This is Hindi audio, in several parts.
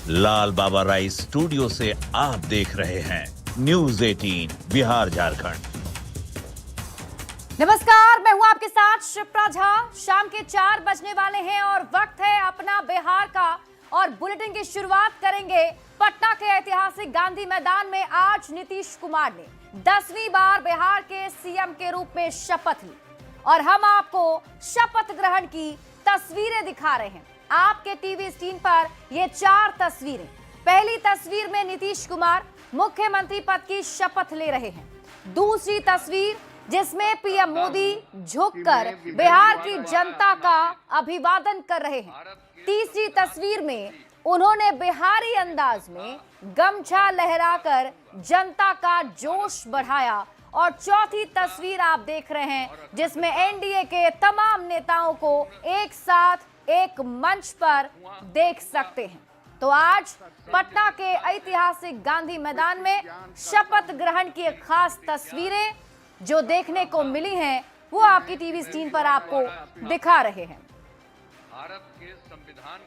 लाल बाबा राय स्टूडियो से आप देख रहे हैं न्यूज 18 बिहार झारखंड। नमस्कार, मैं हूं आपके साथ शिप्रा झा। शाम के 4 बजने वाले हैं और वक्त है अपना बिहार का। और बुलेटिन की शुरुआत करेंगे पटना के ऐतिहासिक गांधी मैदान में। आज नीतीश कुमार ने 10वीं बार बिहार के सीएम के रूप में शपथ ली और हम आपको शपथ ग्रहण की तस्वीरें दिखा रहे हैं। आपके टीवी स्क्रीन पर ये 4 तस्वीरें। पहली तस्वीर में नीतीश कुमार मुख्यमंत्री पद की शपथ ले रहे हैं। दूसरी तस्वीर जिसमें पीएम मोदी झुककर बिहार की जनता का अभिवादन कर रहे हैं। तीसरी तस्वीर में उन्होंने बिहारी अंदाज में गमछा लहराकर जनता का जोश बढ़ाया। और चौथी तस्वीर आप देख रहे हैं जिसमें एनडीए के तमाम नेताओं को एक साथ एक मंच पर देख सकते हैं। तो आज पटना के ऐतिहासिक गांधी मैदान में शपथ ग्रहण की एक खास तस्वीरें जो देखने को मिली हैं वो आपकी टीवी स्क्रीन पर आपको दिखा रहे हैं। भारत के संविधान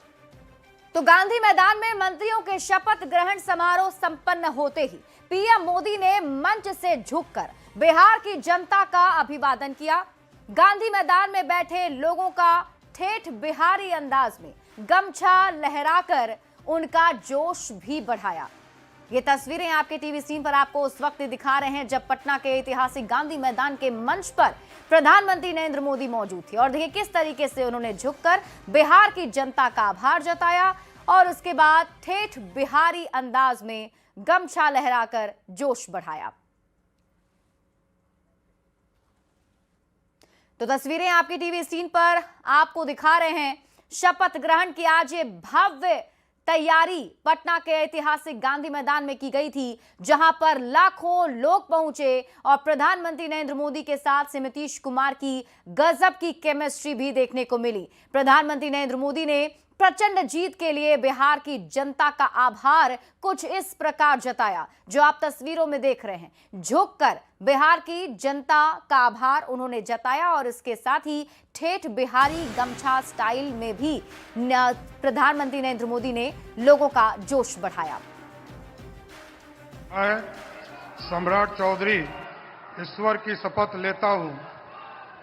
तो गांधी मैदान में मंत्रियों के शपथ ग्रहण समारोह संपन्न होते ही पीएम मोदी ने मंच से झुककर बिहार की जनता का अभिवादन किया। गांधी मैदान में बैठे लोगों का ठेठ बिहारी अंदाज में गमछा लहराकर उनका जोश भी बढ़ाया। ये तस्वीरें आपके टीवी स्क्रीन पर आपको उस वक्त दिखा रहे हैं जब पटना के ऐतिहासिक गांधी मैदान के मंच पर प्रधानमंत्री नरेंद्र मोदी मौजूद थे। और देखिए किस तरीके से उन्होंने झुककर बिहार की जनता का आभार जताया और उसके बाद ठेठ बिहारी अंदाज में गमछा लहराकर जोश बढ़ाया। तो तस्वीरें आपकी टीवी स्क्रीन पर आपको दिखा रहे हैं शपथ ग्रहण की। आज ये भव्य तैयारी पटना के ऐतिहासिक गांधी मैदान में की गई थी जहां पर लाखों लोग पहुंचे और प्रधानमंत्री नरेंद्र मोदी के साथ से नीतीश कुमार की गजब की केमिस्ट्री भी देखने को मिली। प्रधानमंत्री नरेंद्र मोदी ने प्रचंड जीत के लिए बिहार की जनता का आभार कुछ इस प्रकार जताया जो आप तस्वीरों में देख रहे हैं। झुककर बिहार की जनता का आभार उन्होंने जताया और इसके साथ ही ठेठ बिहारी गमछा स्टाइल में भी प्रधानमंत्री नरेंद्र मोदी ने लोगों का जोश बढ़ाया। मैं सम्राट चौधरी ईश्वर की शपथ लेता हूं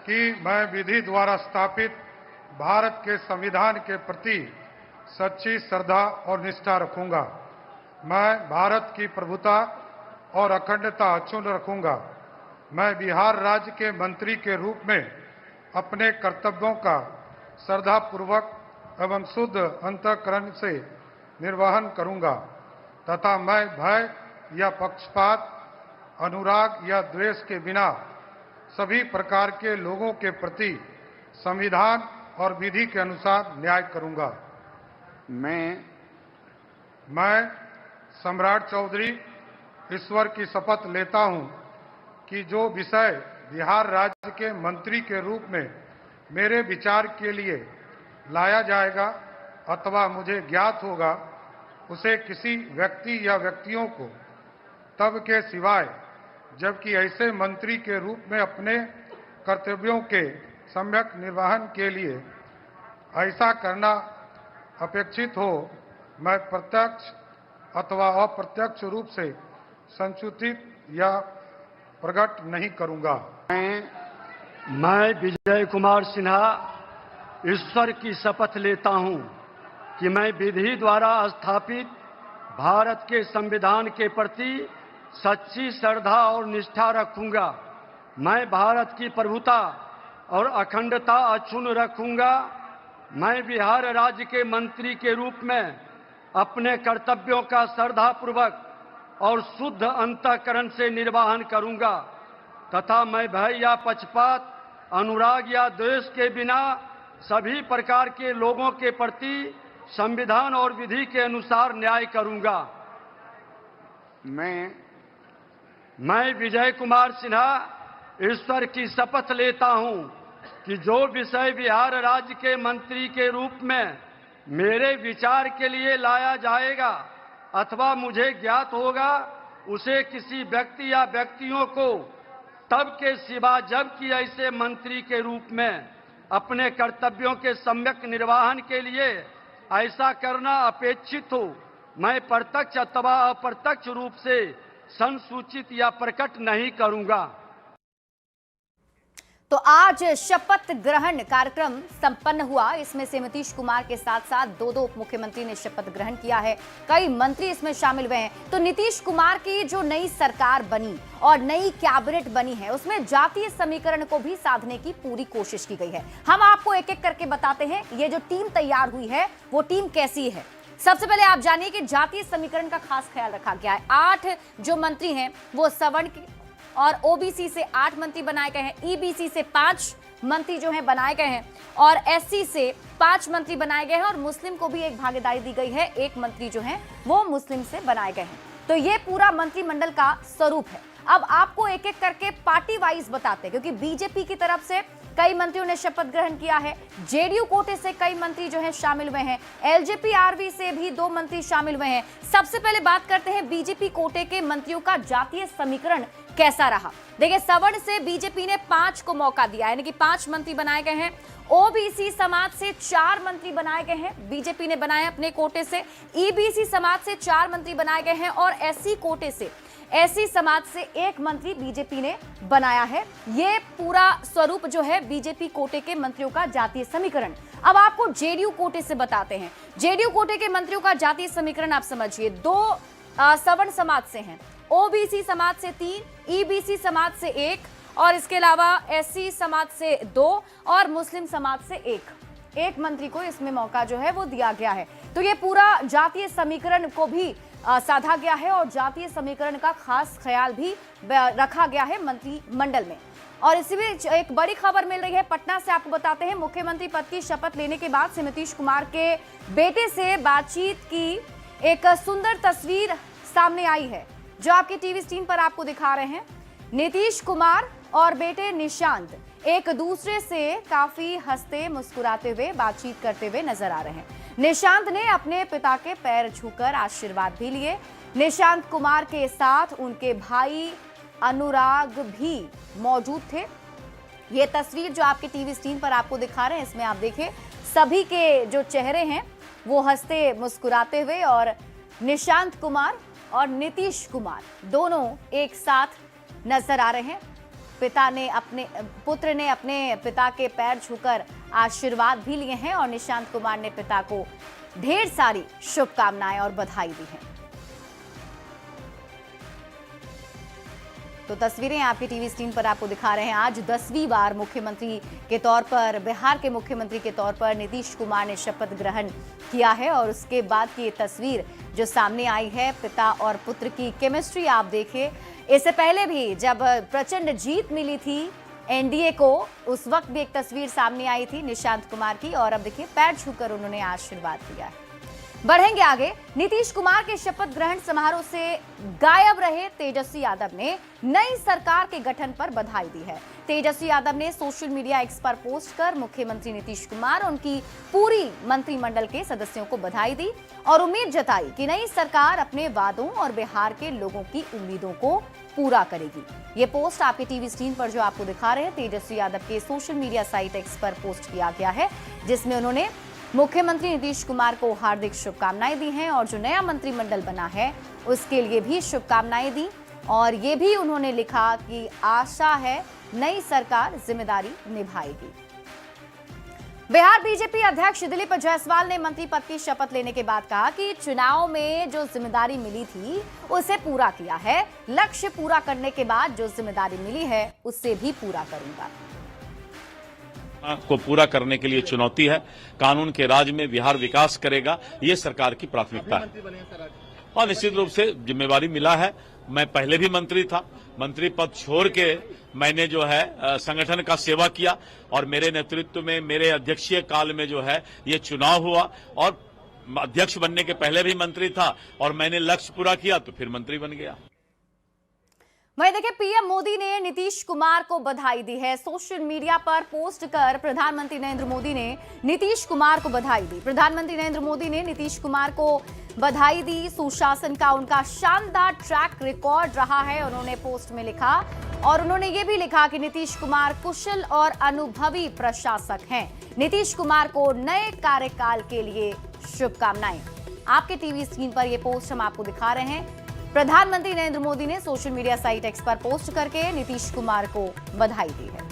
कि मैं विधि द्वारा स्थापित भारत के संविधान के प्रति सच्ची श्रद्धा और निष्ठा रखूंगा। मैं भारत की प्रभुता और अखंडता अक्षुण्ण रखूंगा। मैं बिहार राज्य के मंत्री के रूप में अपने कर्तव्यों का श्रद्धापूर्वक एवं शुद्ध अंतःकरण से निर्वहन करूंगा तथा मैं भय या पक्षपात, अनुराग या द्वेष के बिना सभी प्रकार के लोगों के प्रति संविधान और विधि के अनुसार न्याय करूंगा। मैं सम्राट चौधरी ईश्वर की शपथ लेता हूं कि जो विषय बिहार राज्य के मंत्री के रूप में मेरे विचार के लिए लाया जाएगा अथवा मुझे ज्ञात होगा उसे किसी व्यक्ति या व्यक्तियों को तब के सिवाय जबकि ऐसे मंत्री के रूप में अपने कर्तव्यों के सम्यक निर्वहन के लिए ऐसा करना अपेक्षित हो मैं प्रत्यक्ष अथवा अप्रत्यक्ष रूप से संसूचित या प्रकट नहीं करूंगा। मैं विजय कुमार सिन्हा ईश्वर की शपथ लेता हूं कि मैं विधि द्वारा स्थापित भारत के संविधान के प्रति सच्ची श्रद्धा और निष्ठा रखूंगा। मैं भारत की प्रभुता और अखंडता अक्षुण्ण रखूंगा। मैं बिहार राज्य के मंत्री के रूप में अपने कर्तव्यों का श्रद्धापूर्वक और शुद्ध अंतःकरण से निर्वहन करूंगा तथा मैं भय या पक्षपात, अनुराग या द्वेष के बिना सभी प्रकार के लोगों के प्रति संविधान और विधि के अनुसार न्याय करूंगा। मैं विजय कुमार सिन्हा ईश्वर की शपथ लेता हूं कि जो विषय बिहार राज्य के मंत्री के रूप में मेरे विचार के लिए लाया जाएगा अथवा मुझे ज्ञात होगा उसे किसी व्यक्ति या व्यक्तियों को तब के सिवा जबकि ऐसे मंत्री के रूप में अपने कर्तव्यों के सम्यक निर्वहन के लिए ऐसा करना अपेक्षित हो मैं प्रत्यक्ष अथवा अप्रत्यक्ष रूप से संसूचित या प्रकट नहीं करूंगा। तो आज शपथ ग्रहण कार्यक्रम संपन्न हुआ। इसमें से नीतीश कुमार के साथ साथ दो उप मुख्यमंत्री ने शपथ ग्रहण किया है, कई मंत्री इसमें शामिल हुए हैं। तो नीतीश कुमार की जो नई सरकार बनी और नई कैबिनेट बनी है, उसमें जातीय समीकरण को भी साधने की पूरी कोशिश की गई है। हम आपको एक एक करके बताते हैं ये जो टीम तैयार हुई है वो टीम कैसी है। सबसे पहले आप जानिए कि जातीय समीकरण का खास ख्याल रखा गया है। 8 जो मंत्री हैं वो सवर्ण के और ओबीसी से 8 मंत्री बनाए गए हैं, ईबीसी से 5 मंत्री जो हैं बनाए गए हैं और एससी से 5 मंत्री बनाए गए हैं और मुस्लिम को भी एक भागीदारी दी गई है, 1 मंत्री जो हैं वो मुस्लिम से बनाए गए हैं। तो ये पूरा मंत्रिमंडल का स्वरूप है। अब आपको एक एक करके पार्टी वाइज बताते हैं, क्योंकि बीजेपी की तरफ से कई मंत्रियों ने शपथ ग्रहण किया है, जेडीयू कोटे से कई मंत्री जो हैं शामिल हुए हैं, एलजेपी आरवी से भी 2 मंत्री शामिल हुए हैं। सबसे पहले बात करते हैं बीजेपी कोटे के मंत्रियों का जातीय समीकरण कैसा रहा। देखिए, सवर्ण से बीजेपी ने 5 को मौका दिया, यानी कि 5 मंत्री बनाए गए हैं। ओबीसी समाज से 4 मंत्री बनाए गए हैं, बीजेपी ने बनाए अपने कोटे से। ईबीसी समाज से 4 मंत्री बनाए गए हैं और एससी कोटे से, एससी समाज से 1 मंत्री बीजेपी ने बनाया है। ये पूरा स्वरूप जो है बीजेपी कोटे के मंत्रियों का जातीय समीकरण। अब आपको जेडीयू कोटे से बताते हैं। जेडीयू कोटे के मंत्रियों का जातीय समीकरण आप समझिए। 2 सवर्ण समाज से हैं, ओबीसी समाज से 3, ईबीसी समाज से 1 और इसके अलावा एससी समाज से 2 और मुस्लिम समाज से 1 मंत्री को इसमें मौका जो है वो दिया गया है। तो ये पूरा जातीय समीकरण को भी साधा गया है और जातीय समीकरण का खास ख्याल भी रखा गया है मंत्रिमंडल में। और इसी बीच एक बड़ी खबर मिल रही है पटना से, आपको बताते हैं। मुख्यमंत्री पद की शपथ लेने के बाद से नीतीश कुमार के बेटे से बातचीत की एक सुंदर तस्वीर सामने आई है, जो आपकी टीवी स्क्रीन पर आपको दिखा रहे हैं। नीतीश कुमार और बेटे निशांत एक दूसरे से काफी हंसते मुस्कुराते हुए बातचीत करते हुए नजर आ रहे हैं। निशांत ने अपने पिता के पैर छूकर आशीर्वाद भी लिए। निशांत कुमार के साथ उनके भाई अनुराग भी मौजूद थे। ये तस्वीर जो आपके टीवी स्क्रीन पर आपको दिखा रहे हैं, इसमें आप देखिए सभी के जो चेहरे हैं वो हंसते मुस्कुराते हुए और निशांत कुमार और नीतीश कुमार दोनों एक साथ नजर आ रहे हैं। पुत्र ने अपने पिता के पैर छूकर आशीर्वाद भी लिए हैं और निशांत कुमार ने पिता को ढेर सारी शुभकामनाएं और बधाई दी है। तो तस्वीरें आपकी टीवी स्क्रीन पर आपको दिखा रहे हैं। आज 10वीं बार मुख्यमंत्री के तौर पर, बिहार के मुख्यमंत्री के तौर पर नीतीश कुमार ने शपथ ग्रहण किया है और उसके बाद की ये तस्वीर जो सामने आई है, पिता और पुत्र की केमिस्ट्री आप देखिए। इससे पहले भी जब प्रचंड जीत मिली थी एनडीए को, उस वक्त भी एक तस्वीर सामने आई थी निशांत कुमार की और अब देखिए पैर छूकर उन्होंने आशीर्वाद दिया है। बढ़ेंगे आगे। नीतीश कुमार के शपथ ग्रहण समारोह से गायब रहे तेजस्वी यादव ने नई सरकार के गठन पर बधाई दी है। तेजस्वी यादव ने सोशल मीडिया एक्स पर पोस्ट कर मुख्यमंत्री नीतीश कुमार और उनकी पूरी मंत्रिमंडल के सदस्यों को बधाई दी और उम्मीद जताई कि नई सरकार अपने वादों और बिहार के लोगों की उम्मीदों को पूरा करेगी। ये पोस्ट आपके टीवी स्क्रीन पर जो आपको दिखा रहे हैं, तेजस्वी यादव के सोशल मीडिया साइट एक्स पर पोस्ट किया गया है, जिसमें उन्होंने मुख्यमंत्री नीतीश कुमार को हार्दिक शुभकामनाएं दी हैं और जो नया मंत्रिमंडल बना है उसके लिए भी शुभकामनाएं दी और ये भी उन्होंने लिखा कि आशा है नई सरकार जिम्मेदारी निभाएगी। बिहार बीजेपी अध्यक्ष दिलीप जायसवाल ने मंत्री पद की शपथ लेने के बाद कहा कि चुनाव में जो जिम्मेदारी मिली थी उसे पूरा किया है, लक्ष्य पूरा करने के बाद जो जिम्मेदारी मिली है उससे भी पूरा करूंगा। को पूरा करने के लिए चुनौती है। कानून के राज में बिहार विकास करेगा, ये सरकार की प्राथमिकता है और निश्चित रूप से जिम्मेवारी मिला है। मैं पहले भी मंत्री था, मंत्री पद छोड़ के मैंने जो है संगठन का सेवा किया और मेरे नेतृत्व में, मेरे अध्यक्षीय काल में जो है ये चुनाव हुआ और अध्यक्ष बनने के पहले भी मंत्री था और मैंने लक्ष्य पूरा किया तो फिर मंत्री बन गया। वहीं देखिए, पीएम मोदी ने नीतीश कुमार को बधाई दी है। सोशल मीडिया पर पोस्ट कर प्रधानमंत्री नरेंद्र मोदी ने नीतीश कुमार को बधाई दी। प्रधानमंत्री नरेंद्र मोदी ने नीतीश कुमार को बधाई दी। सुशासन का उनका शानदार ट्रैक रिकॉर्ड रहा है, उन्होंने पोस्ट में लिखा और उन्होंने ये भी लिखा कि नीतीश कुमार कुशल और अनुभवी प्रशासक हैं। नीतीश कुमार को नए कार्यकाल के लिए शुभकामनाएं। आपके टीवी स्क्रीन पर यह पोस्ट हम आपको दिखा रहे हैं। प्रधानमंत्री नरेंद्र मोदी ने सोशल मीडिया साइट एक्स पर पोस्ट करके नीतीश कुमार को बधाई दी है।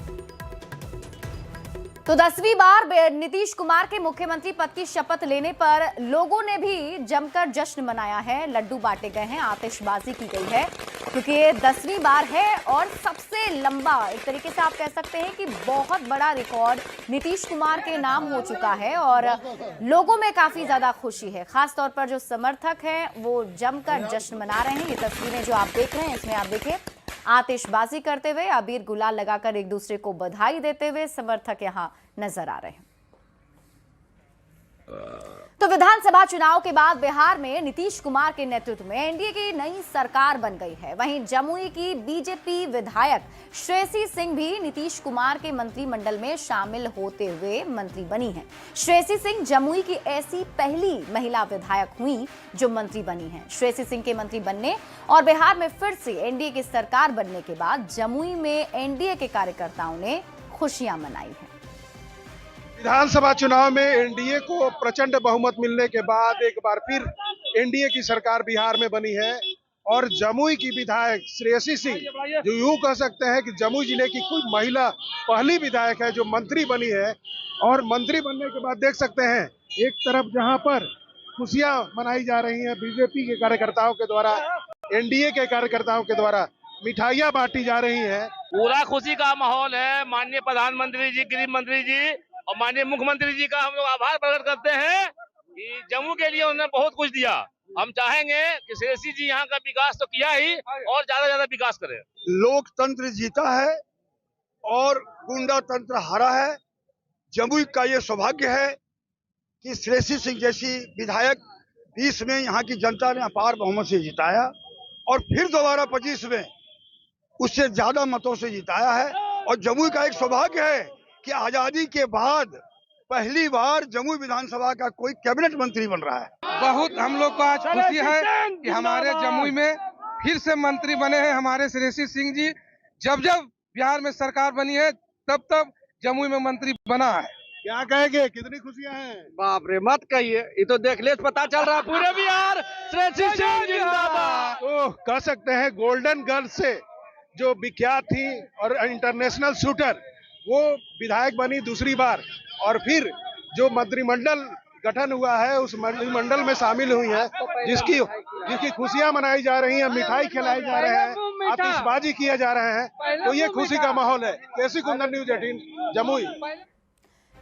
तो 10वीं बार नीतीश कुमार के मुख्यमंत्री पद की शपथ लेने पर लोगों ने भी जमकर जश्न मनाया है। लड्डू बांटे गए हैं, आतिशबाजी की गई है, क्योंकि ये 10वीं बार है और सबसे लंबा, एक तरीके से आप कह सकते हैं कि बहुत बड़ा रिकॉर्ड नीतीश कुमार के नाम हो चुका है और लोगों में काफी ज्यादा खुशी है। खासतौर पर जो समर्थक हैं वो जमकर जश्न मना रहे हैं। ये तस्वीरें जो आप देख रहे हैं इसमें आप देखिए आतिशबाजी करते हुए, अबीर गुलाल लगाकर एक दूसरे को बधाई देते हुए समर्थक यहां नजर आ रहे हैं। तो विधानसभा चुनाव के बाद बिहार में नीतीश कुमार के नेतृत्व में एनडीए की नई सरकार बन गई है। वहीं जमुई की बीजेपी विधायक श्रेयसी सिंह भी नीतीश कुमार के मंत्रिमंडल में शामिल होते हुए मंत्री बनी हैं। श्रेयसी सिंह जमुई की ऐसी पहली महिला विधायक हुई जो मंत्री बनी हैं। श्रेयसी सिंह के मंत्री बनने और बिहार में फिर से एनडीए की सरकार बनने के बाद जमुई में एनडीए के कार्यकर्ताओं ने खुशियां मनाई हैं। विधानसभा चुनाव में एनडीए को प्रचंड बहुमत मिलने के बाद एक बार फिर एनडीए की सरकार बिहार में बनी है और जमुई की विधायक श्रेयसी सिंह, जो यूं कह सकते हैं कि जमुई जिले की कोई महिला पहली विधायक है जो मंत्री बनी है। और मंत्री बनने के बाद देख सकते हैं एक तरफ जहां पर खुशियां मनाई जा रही हैं बीजेपी के कार्यकर्ताओं के द्वारा, एनडीए के कार्यकर्ताओं के द्वारा मिठाइयां बांटी जा रही हैं। पूरा खुशी का माहौल है। माननीय प्रधानमंत्री जी, गृह मंत्री जी और माननीय मुख्यमंत्री जी का हम लोग आभार प्रकट करते हैं कि जम्मू के लिए उन्होंने बहुत कुछ दिया। हम चाहेंगे कि श्रेयसी जी यहाँ का विकास तो किया ही और ज्यादा विकास करें। लोकतंत्र जीता है और गुंडा तंत्र हारा है। जमुई का ये सौभाग्य है कि श्रेयसी सिंह जैसी विधायक 20 में यहाँ की जनता ने अपार बहुमत से जिताया और फिर दोबारा 25 में उससे ज्यादा मतों से जिताया है। और जमुई का एक सौभाग्य है कि आजादी के बाद पहली बार जमुई विधानसभा का कोई कैबिनेट मंत्री बन रहा है। बहुत हम लोग को आज खुशी है कि हमारे जमुई में फिर से मंत्री बने हैं हमारे श्रेयसी सिंह जी। जब बिहार में सरकार बनी है तब जमुई में मंत्री बना है। क्या कहेंगे, कितनी खुशियां हैं? बाप रे मत कहिए, ये तो देख ले पता चल रहा है पूरे बिहार श्रेयसी सिंह जिंदाबाद। तो कह सकते हैं गोल्डन गर्ल से जो विख्यात थी और इंटरनेशनल शूटर, वो विधायक बनी दूसरी बार और फिर जो मंत्रिमंडल गठन हुआ है उस मंत्रिमंडल में शामिल हुई है, जिसकी खुशियां मनाई जा रही हैं, मिठाई खिलाई जा रहे हैं, आतिशबाजी किया जा रहे हैं। तो ये खुशी का माहौल है। केसी कुंदन, न्यूज़ 18 जमुई।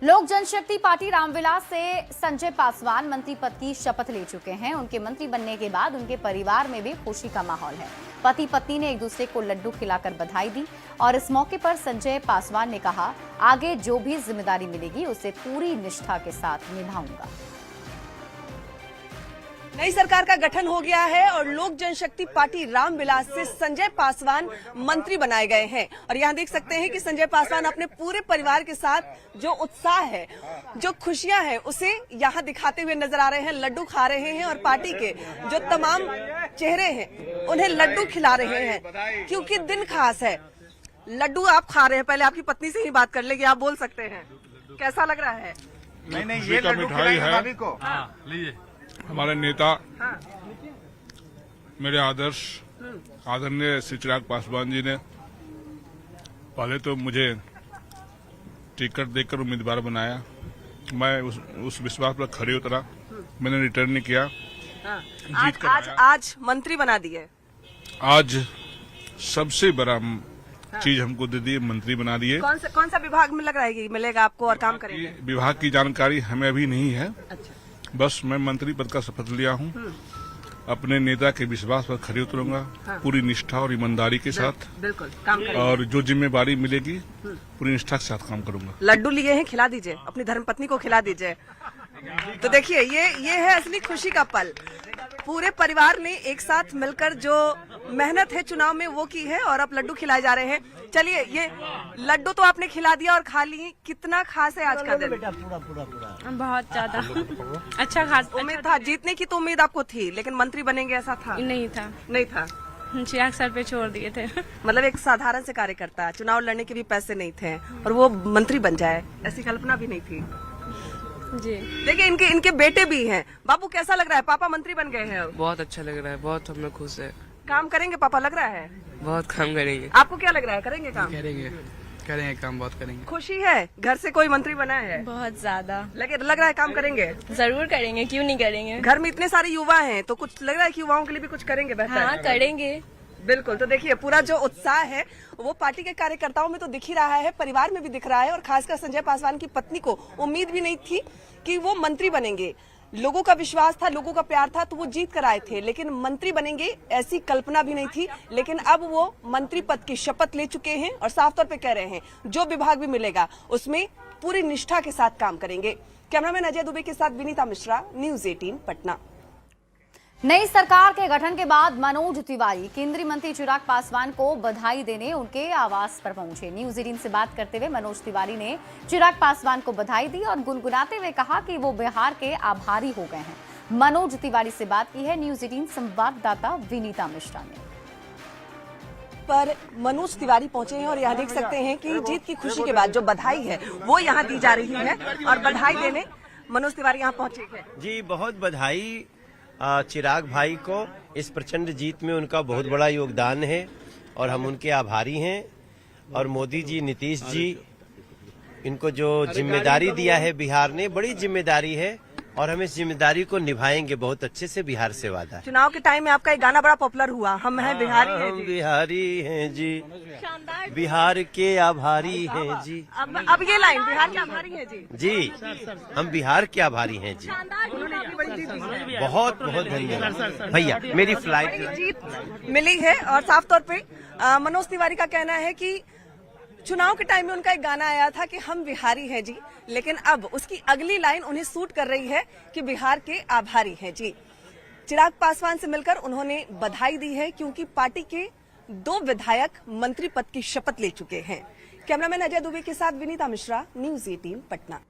लोक जनशक्ति पार्टी रामविलास से संजय पासवान मंत्री पद की शपथ ले चुके हैं। उनके मंत्री बनने के बाद उनके परिवार में भी खुशी का माहौल है। पति पत्नी ने एक दूसरे को लड्डू खिलाकर बधाई दी और इस मौके पर संजय पासवान ने कहा, आगे जो भी जिम्मेदारी मिलेगी उसे पूरी निष्ठा के साथ निभाऊंगा। नई सरकार का गठन हो गया है और लोक जनशक्ति पार्टी रामविलास से संजय पासवान मंत्री बनाए गए हैं। और यहाँ देख सकते हैं कि संजय पासवान अपने पूरे परिवार के साथ जो उत्साह है, जो खुशियां हैं, उसे यहाँ दिखाते हुए नजर आ रहे हैं। लड्डू खा रहे हैं और पार्टी के जो तमाम चेहरे हैं उन्हें लड्डू खिला रहे हैं क्योंकि दिन खास है। लड्डू आप खा रहे हैं, पहले आपकी पत्नी से ही बात कर लेंगे, आप बोल सकते हैं कैसा लग रहा है? नहीं, ये लड्डू खिलाएंगे भाभी को। लीजिए। हमारे नेता, मेरे आदर्श आदरणीय श्री चिराग पासवान जी ने पहले तो मुझे टिकट देकर उम्मीदवार बनाया। मैं उस विश्वास पर खड़े उतरा, मैंने रिटर्न नहीं किया। आज मंत्री बना दिए। आज सबसे बड़ा चीज हमको दे दिए, मंत्री बना दिए। कौन सा विभाग में लग रहा है कि मिलेगा आपको और काम करेंगे? विभाग की जानकारी हमें अभी नहीं है। अच्छा। बस मैं मंत्री पद का शपथ लिया हूँ। अपने नेता के विश्वास पर खड़े उतरूंगा। हाँ। पूरी निष्ठा और ईमानदारी के साथ बिल्कुल काम करेंगे और जो जिम्मेदारी मिलेगी पूरी निष्ठा के साथ काम करूंगा। लड्डू लिए हैं, खिला दीजिए, अपनी धर्मपत्नी को खिला दीजिए। तो देखिए ये है असली खुशी का पल। पूरे परिवार ने एक साथ मिलकर जो मेहनत है चुनाव में वो की है और अब लड्डू खिलाए जा रहे हैं। चलिए, ये लड्डू तो आपने खिला दिया और खा ली, कितना खास है आज का दिन? पूरा बहुत ज्यादा अच्छा खास। उम्मीद था जीतने की, तो उम्मीद आपको थी, लेकिन मंत्री बनेंगे ऐसा था? नहीं था। चिराग सर पे छोड़ दिए थे। मतलब एक साधारण से कार्यकर्ता, चुनाव लड़ने के भी पैसे नहीं थे और वो मंत्री बन जाए, ऐसी कल्पना भी नहीं थी। जी। देखिए इनके बेटे भी हैं। बाबू कैसा लग रहा है, पापा मंत्री बन गए हैं अब? बहुत अच्छा लग रहा है, बहुत हम लोग खुश है। काम करेंगे पापा, लग रहा है? बहुत काम करेंगे। आपको क्या लग रहा है, करेंगे काम? करेंगे काम, बहुत करेंगे। खुशी है घर से कोई मंत्री बना है? बहुत ज्यादा लग रहा है काम करेंगे? जरूर करेंगे, क्यों नहीं करेंगे। घर में इतने सारे युवा हैं तो कुछ लग रहा है कि युवाओं के लिए भी कुछ करेंगे बेहतर? हाँ करेंगे बिल्कुल। तो देखिए पूरा जो उत्साह है वो पार्टी के कार्यकर्ताओं में तो दिख ही रहा है, परिवार में भी दिख रहा है। और खासकर संजय पासवान की पत्नी को उम्मीद भी नहीं थी कि वो मंत्री बनेंगे। लोगों का विश्वास था, लोगों का प्यार था तो वो जीत कर आए थे, लेकिन मंत्री बनेंगे ऐसी कल्पना भी नहीं थी। लेकिन अब वो मंत्री पद की शपथ ले चुके हैं और साफ तौर पे कह रहे हैं जो विभाग भी मिलेगा उसमें पूरी निष्ठा के साथ काम करेंगे। कैमरामैन अजय दुबे के साथ विनीता मिश्रा, न्यूज 18 पटना। नई सरकार के गठन के बाद मनोज तिवारी केंद्रीय मंत्री चिराग पासवान को बधाई देने उनके आवास पर पहुंचे। न्यूज 18 से बात करते हुए मनोज तिवारी ने चिराग पासवान को बधाई दी और गुनगुनाते हुए कहा कि वो बिहार के आभारी हो गए हैं। मनोज तिवारी से बात की है न्यूज 18 संवाददाता विनीता मिश्रा ने। पर मनोज तिवारी पहुंचे हैं और यहाँ देख सकते हैं कि जीत की खुशी के बाद जो बधाई है वो यहाँ दी जा रही है और बधाई देने मनोज तिवारी यहाँ पहुंचे हैं। जी बहुत बधाई चिराग भाई को, इस प्रचंड जीत में उनका बहुत बड़ा योगदान है और हम उनके आभारी हैं। और मोदी जी, नीतीश जी, इनको जो जिम्मेदारी दिया है बिहार ने, बड़ी जिम्मेदारी है और हम इस जिम्मेदारी को निभाएंगे बहुत अच्छे से, बिहार से वादा है। चुनाव के टाइम में आपका एक गाना बड़ा पॉपुलर हुआ, हम हैं बिहारी हैं हम जी। बिहारी हैं जी, बिहार के आभारी हैं जी। अब ये लाइन बिहार के आभारी हैं जी। जी हम बिहार के आभारी हैं जी। बहुत बहुत धन्यवाद भैया, मेरी फ्लाइट जीत मिली है। और साफ तौर पे मनोज तिवारी का कहना है कि चुनाव के टाइम में उनका एक गाना आया था कि हम बिहारी हैं जी, लेकिन अब उसकी अगली लाइन उन्हें सूट कर रही है कि बिहार के आभारी हैं जी। चिराग पासवान से मिलकर उन्होंने बधाई दी है क्योंकि पार्टी के 2 विधायक मंत्री पद की शपथ ले चुके हैं। कैमरामैन अजय दुबे के साथ विनीता मिश्रा, न्यूज 18 पटना।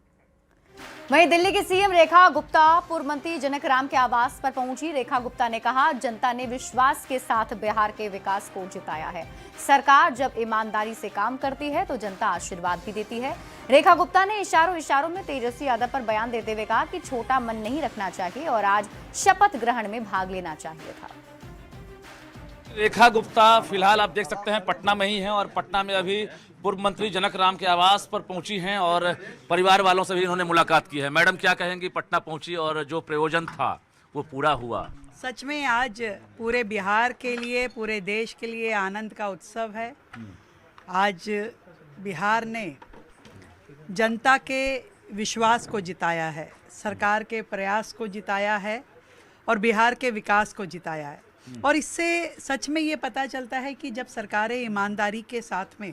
वहीं दिल्ली की सीएम रेखा गुप्ता पूर्व मंत्री जनक राम के आवास पर पहुंची। रेखा गुप्ता ने कहा, जनता ने विश्वास के साथ बिहार के विकास को जिताया है। सरकार जब ईमानदारी से काम करती है तो जनता आशीर्वाद भी देती है। रेखा गुप्ता ने इशारों में तेजस्वी यादव पर बयान देते हुए कहा कि छोटा मन नहीं रखना चाहिए और आज शपथ ग्रहण में भाग लेना चाहिए था। रेखा गुप्ता फिलहाल आप देख सकते हैं पटना में ही हैं और पटना में अभी पूर्व मंत्री जनक राम के आवास पर पहुंची हैं और परिवार वालों से भी इन्होंने मुलाकात की है। मैडम क्या कहेंगी, पटना पहुंची और जो प्रयोजन था वो पूरा हुआ? सच में आज पूरे बिहार के लिए, पूरे देश के लिए आनंद का उत्सव है। आज बिहार ने जनता के विश्वास को जिताया है, सरकार के प्रयास को जिताया है और बिहार के विकास को जिताया है। और इससे सच में ये पता चलता है कि जब सरकारें ईमानदारी के साथ में,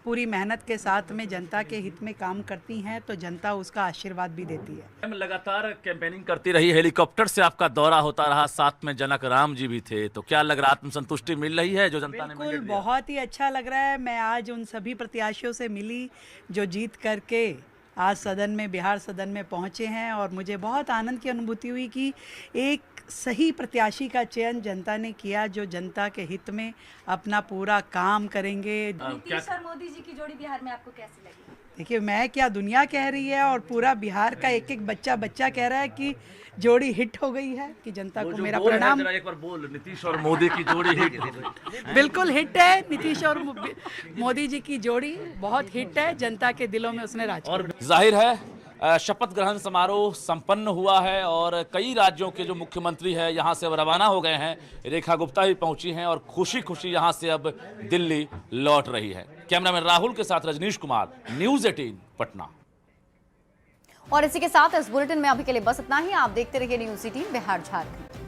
पूरी मेहनत के साथ में जनता के हित में काम करती हैं तो जनता उसका आशीर्वाद भी देती है। लगातार कैंपेनिंग करती रही, हेलीकॉप्टर से आपका दौरा होता रहा, साथ में जनक राम जी भी थे, तो क्या लग रहा है, आत्मसंतुष्टि मिल रही है जो जनता ने? बिल्कुल, बहुत ही अच्छा लग रहा है। मैं आज उन सभी प्रत्याशियों से मिली जो जीत करके आज सदन में, बिहार सदन में पहुंचे हैं और मुझे बहुत आनंद की अनुभूति हुई कि एक सही प्रत्याशी का चयन जनता ने किया जो जनता के हित में अपना पूरा काम करेंगे। नीतीश और मोदी जी की जोड़ी बिहार में आपको कैसी लगी? देखिए, मैं क्या, दुनिया कह रही है और पूरा बिहार का एक एक बच्चा कह रहा है कि जोड़ी हिट हो गई है, कि जनता को मेरा प्रणाम। एक बार बोल, नीतीश और मोदी की जोड़ी हिट बिल्कुल हिट है। नीतीश और मोदी जी की जोड़ी बहुत हिट है, जनता के दिलों में उसने राज। और जाहिर है शपथ ग्रहण समारोह संपन्न हुआ है और कई राज्यों के जो मुख्यमंत्री हैं यहाँ से अब रवाना हो गए हैं। रेखा गुप्ता भी पहुंची हैं और खुशी खुशी यहाँ से अब दिल्ली लौट रही है। कैमरामैन राहुल के साथ रजनीश कुमार, न्यूज 18 पटना। और इसी के साथ इस बुलेटिन में अभी के लिए बस इतना ही। आप देखते रहिए न्यूज 18 बिहार झारखंड।